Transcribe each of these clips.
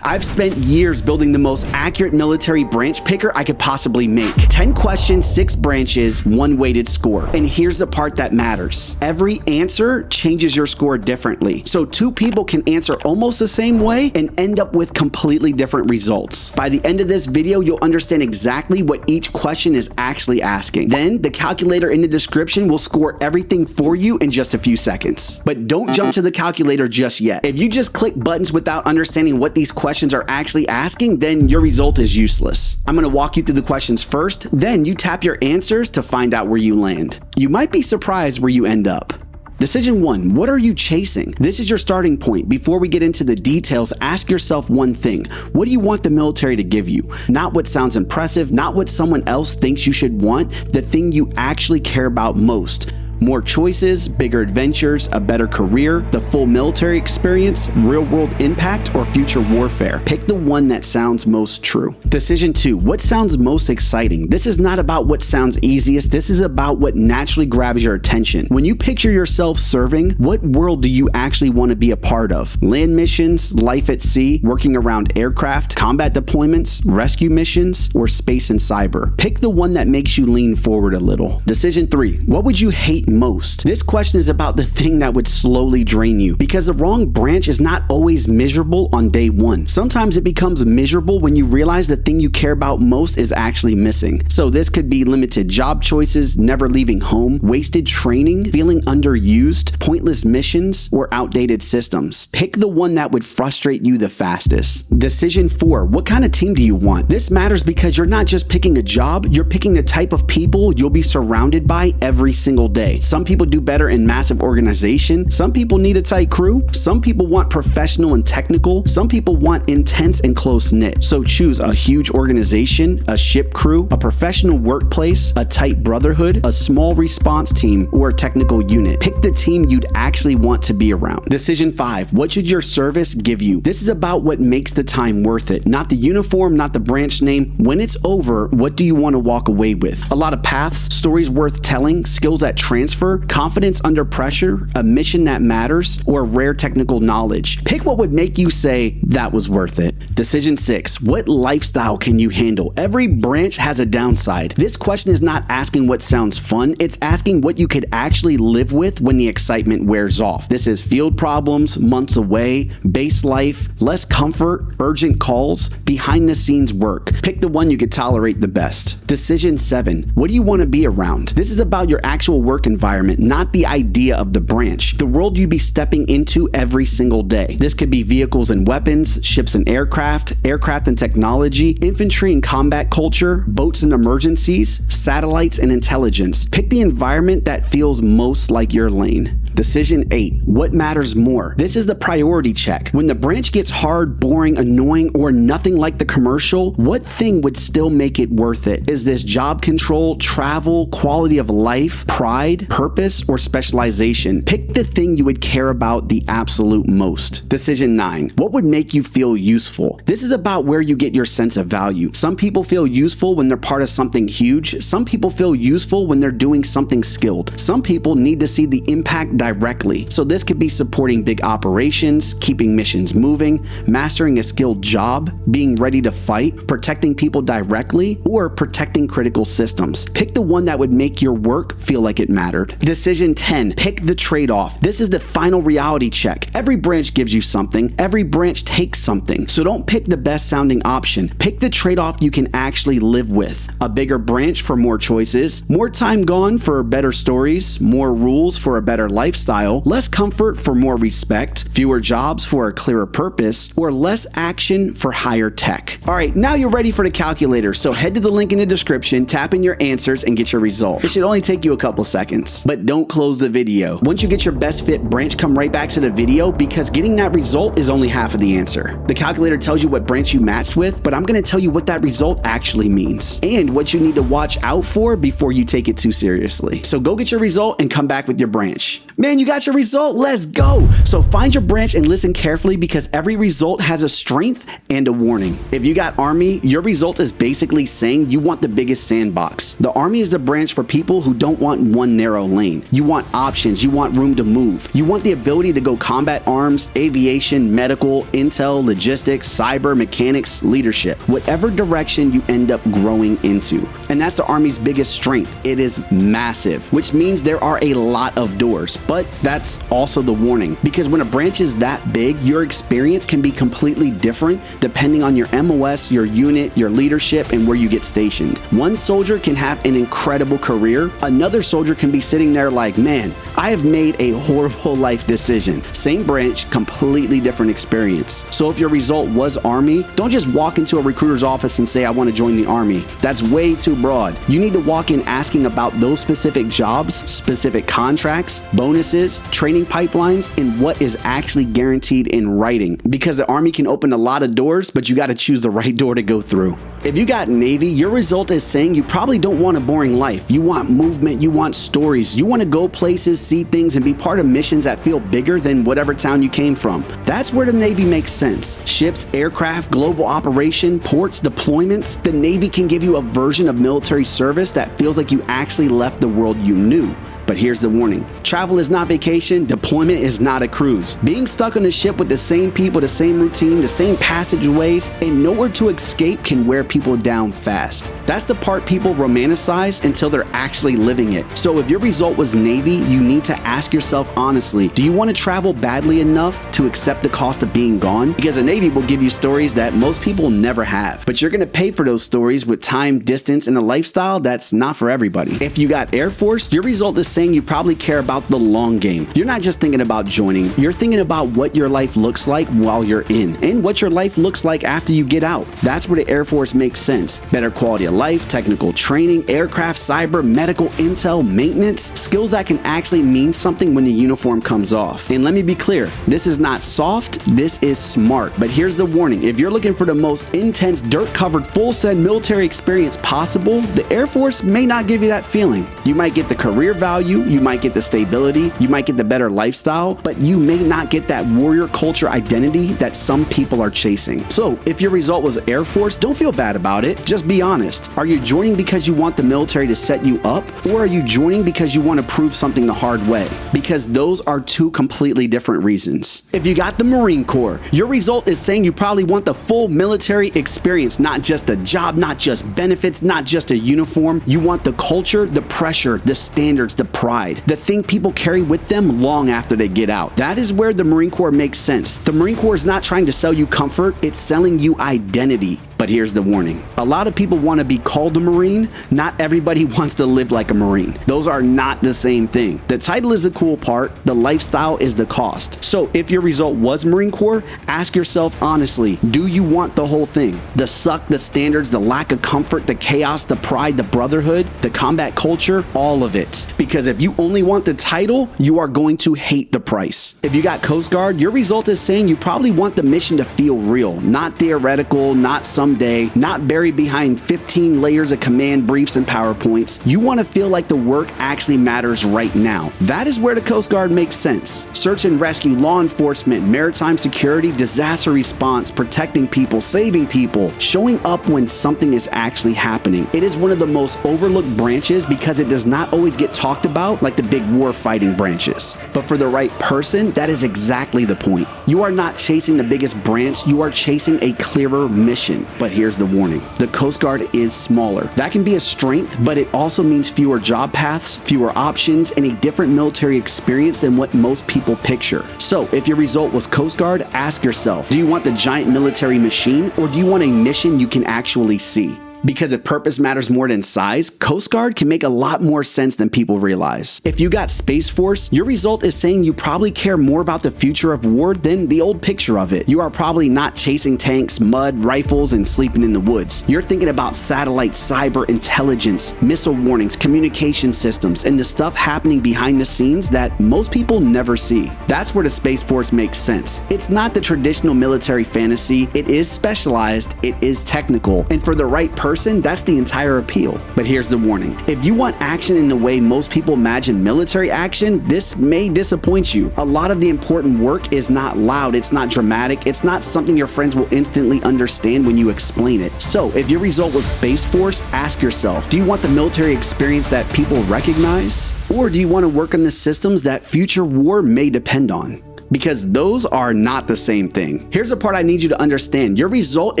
I've spent years building the most accurate military branch picker I could possibly make. 10 questions, 6 branches, 1 weighted score. And here's the part that matters. Every answer changes your score differently. So 2 people can answer almost the same way and end up with completely different results. By the end of this video, you'll understand exactly what each question is actually asking. Then the calculator in the description will score everything for you in just a few seconds. But don't jump to the calculator just yet. If you just click buttons without understanding what these questions are actually asking, then your result is useless. I'm going to walk you through the questions first, then you tap your answers to find out where you land. You might be surprised where you end up. Decision 1, what are you chasing? This is your starting point. Before we get into the details, ask yourself one thing. What do you want the military to give you? Not what sounds impressive, not what someone else thinks you should want, the thing you actually care about most. More choices, bigger adventures, a better career, the full military experience, real-world impact, or future warfare. Pick the one that sounds most true. Decision 2, what sounds most exciting? This is not about what sounds easiest, this is about what naturally grabs your attention. When you picture yourself serving, what world do you actually want to be a part of? Land missions, life at sea, working around aircraft, combat deployments, rescue missions, or space and cyber? Pick the one that makes you lean forward a little. Decision 3, what would you hate most? This question is about the thing that would slowly drain you, because the wrong branch is not always miserable on day one. Sometimes it becomes miserable when you realize the thing you care about most is actually missing. So this could be limited job choices, never leaving home, wasted training, feeling underused, pointless missions, or outdated systems. Pick the one that would frustrate you the fastest. Decision 4, what kind of team do you want? This matters because you're not just picking a job, you're picking the type of people you'll be surrounded by every single day. Some people do better in massive organization. Some people need a tight crew. Some people want professional and technical. Some people want intense and close-knit. So choose a huge organization, a ship crew, a professional workplace, a tight brotherhood, a small response team, or a technical unit. Pick the team you'd actually want to be around. Decision 5, what should your service give you? This is about what makes the time worth it. Not the uniform, not the branch name. When it's over, what do you want to walk away with? A lot of paths, stories worth telling, skills that transfer, confidence under pressure, a mission that matters, or rare technical knowledge. Pick what would make you say, that was worth it. Decision 6, what lifestyle can you handle? Every branch has a downside. This question is not asking what sounds fun, it's asking what you could actually live with when the excitement wears off. This is field problems, months away, base life, less comfort, urgent calls, behind the scenes work. Pick the one you could tolerate the best. Decision 7, what do you want to be around? This is about your actual work environment, not the idea of the branch. The world you'd be stepping into every single day. This could be vehicles and weapons, ships and aircraft and technology, infantry and combat culture, boats and emergencies, satellites and intelligence. Pick the environment that feels most like your lane. Decision 8, what matters more? This is the priority check. When the branch gets hard, boring, annoying, or nothing like the commercial, what thing would still make it worth it? Is this job control, travel, quality of life, pride, purpose, or specialization? Pick the thing you would care about the absolute most. Decision 9, what would make you feel useful? This is about where you get your sense of value. Some people feel useful when they're part of something huge. Some people feel useful when they're doing something skilled. Some people need to see the impact directly. So this could be supporting big operations, keeping missions moving, mastering a skilled job, being ready to fight, protecting people directly, or protecting critical systems. Pick the one that would make your work feel like it mattered. Decision 10, pick the trade-off. This is the final reality check. Every branch gives you something. Every branch takes something. So don't pick the best sounding option. Pick the trade-off you can actually live with. A bigger branch for more choices, more time gone for better stories, more rules for a better lifestyle, less comfort for more respect, fewer jobs for a clearer purpose, or less action for higher tech. All right, now you're ready for the calculator, so head to the link in the description, tap in your answers, and get your result. It should only take you a couple seconds, but don't close the video. Once you get your best fit branch, come right back to the video, because getting that result is only half of the answer. The calculator tells you what branch you matched with, but I'm going to tell you what that result actually means, and what you need to watch out for before you take it too seriously. So go get your result and come back with your branch. Man, you got your result, let's go. So find your branch and listen carefully, because every result has a strength and a warning. If you got Army, your result is basically saying you want the biggest sandbox. The Army is the branch for people who don't want one narrow lane. You want options, you want room to move. You want the ability to go combat arms, aviation, medical, intel, logistics, cyber, mechanics, leadership, whatever direction you end up growing into. And that's the Army's biggest strength. It is massive, which means there are a lot of doors, but that's also the warning, because when a branch is that big, your experience can be completely different depending on your MOS, your unit, your leadership, and where you get stationed. One soldier can have an incredible career. Another soldier can be sitting there like, man, I have made a horrible life decision. Same branch, completely different experience. So if your result was Army, don't just walk into a recruiter's office and say, I want to join the Army. That's way too broad. You need to walk in asking about those specific jobs, specific contracts, bonuses, training pipelines, and what is actually guaranteed in writing. Because the Army can open a lot of doors, but you got to choose the right door to go through. If you got Navy, your result is saying you probably don't want a boring life. You want movement, you want stories, you want to go places, see things, and be part of missions that feel bigger than whatever town you came from. That's where the Navy makes sense. Ships, aircraft, global operation, ports, deployments. The Navy can give you a version of military service that feels like you actually left the world you knew. But here's the warning. Travel is not vacation, deployment is not a cruise. Being stuck on a ship with the same people, the same routine, the same passageways, and nowhere to escape can wear people down fast. That's the part people romanticize until they're actually living it. So if your result was Navy, you need to ask yourself honestly, do you want to travel badly enough to accept the cost of being gone? Because the Navy will give you stories that most people never have. But you're going to pay for those stories with time, distance, and a lifestyle that's not for everybody. If you got Air Force, your result is saying you probably care about the long game. You're not just thinking about joining, you're thinking about what your life looks like while you're in, and what your life looks like after you get out. That's where the Air Force makes sense. Better quality of life, technical training, aircraft, cyber, medical, intel, maintenance, skills that can actually mean something when the uniform comes off. And let me be clear, this is not soft, this is smart. But here's the warning, if you're looking for the most intense, dirt-covered, full-send military experience possible, the Air Force may not give you that feeling. You might get the career value, you might get the stability, you might get the better lifestyle, but you may not get that warrior culture identity that some people are chasing. So if your result was Air Force, don't feel bad about it. Just be honest. Are you joining because you want the military to set you up, or are you joining because you want to prove something the hard way? Because those are two completely different reasons. If you got the Marine Corps, your result is saying you probably want the full military experience, not just a job, not just benefits, not just a uniform. You want the culture, the pressure, the standards, the pride, the thing people carry with them long after they get out. That is where the Marine Corps makes sense. The Marine Corps is not trying to sell you comfort, it's selling you identity. But here's the warning. A lot of people want to be called a Marine. Not everybody wants to live like a Marine. Those are not the same thing. The title is the cool part. The lifestyle is the cost. So if your result was Marine Corps, ask yourself honestly, do you want the whole thing? The suck, the standards, the lack of comfort, the chaos, the pride, the brotherhood, the combat culture, all of it. Because if you only want the title, you are going to hate the price. If you got Coast Guard, your result is saying you probably want the mission to feel real, not theoretical, not someday, not buried behind 15 layers of command briefs and PowerPoints. You want to feel like the work actually matters right now. That is where the Coast Guard makes sense. Search and rescue, law enforcement, maritime security, disaster response, protecting people, saving people, showing up when something is actually happening. It is one of the most overlooked branches because it does not always get talked about like the big war fighting branches. But for the right person, that is exactly the point. You are not chasing the biggest branch, you are chasing a clearer mission. But here's the warning. The Coast Guard is smaller. That can be a strength, but it also means fewer job paths, fewer options, and a different military experience than what most people picture. So if your result was Coast Guard, ask yourself, do you want the giant military machine, or do you want a mission you can actually see? Because if purpose matters more than size, Coast Guard can make a lot more sense than people realize. If you got Space Force, your result is saying you probably care more about the future of war than the old picture of it. You are probably not chasing tanks, mud, rifles, and sleeping in the woods. You're thinking about satellite, cyber, intelligence, missile warnings, communication systems, and the stuff happening behind the scenes that most people never see. That's where the Space Force makes sense. It's not the traditional military fantasy. It is specialized, it is technical, and for the right person, person, that's the entire appeal. But here's the warning. If you want action in the way most people imagine military action, this may disappoint you. A lot of the important work is not loud, it's not dramatic, it's not something your friends will instantly understand when you explain it. So if your result was Space Force, ask yourself, do you want the military experience that people recognize? Or do you want to work on the systems that future war may depend on? Because those are not the same thing. Here's a part I need you to understand. Your result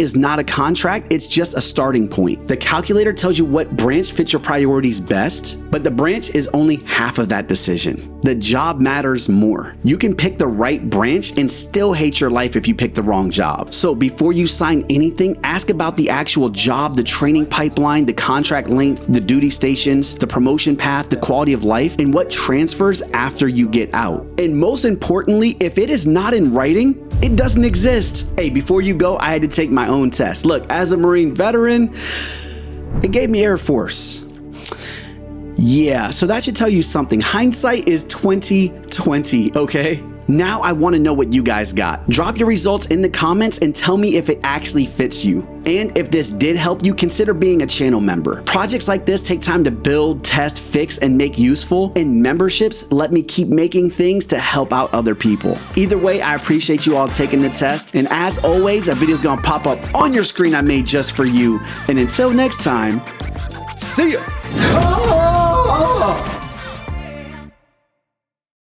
is not a contract, it's just a starting point. The calculator tells you what branch fits your priorities best, but the branch is only half of that decision. The job matters more. You can pick the right branch and still hate your life if you pick the wrong job. So before you sign anything, ask about the actual job, the training pipeline, the contract length, the duty stations, the promotion path, the quality of life, and what transfers after you get out. And most importantly, if it is not in writing, it doesn't exist. Hey, before you go, I had to take my own test. Look, as a Marine veteran, it gave me Air Force. Yeah, so that should tell you something. Hindsight is 20/20, okay? Now I want to know what you guys got. Drop your results in the comments and tell me if it actually fits you. And if this did help you, consider being a channel member. Projects like this take time to build, test, fix, and make useful, and memberships let me keep making things to help out other people. Either way, I appreciate you all taking the test, and as always, a video is gonna pop up on your screen I made just for you. And until next time, see ya!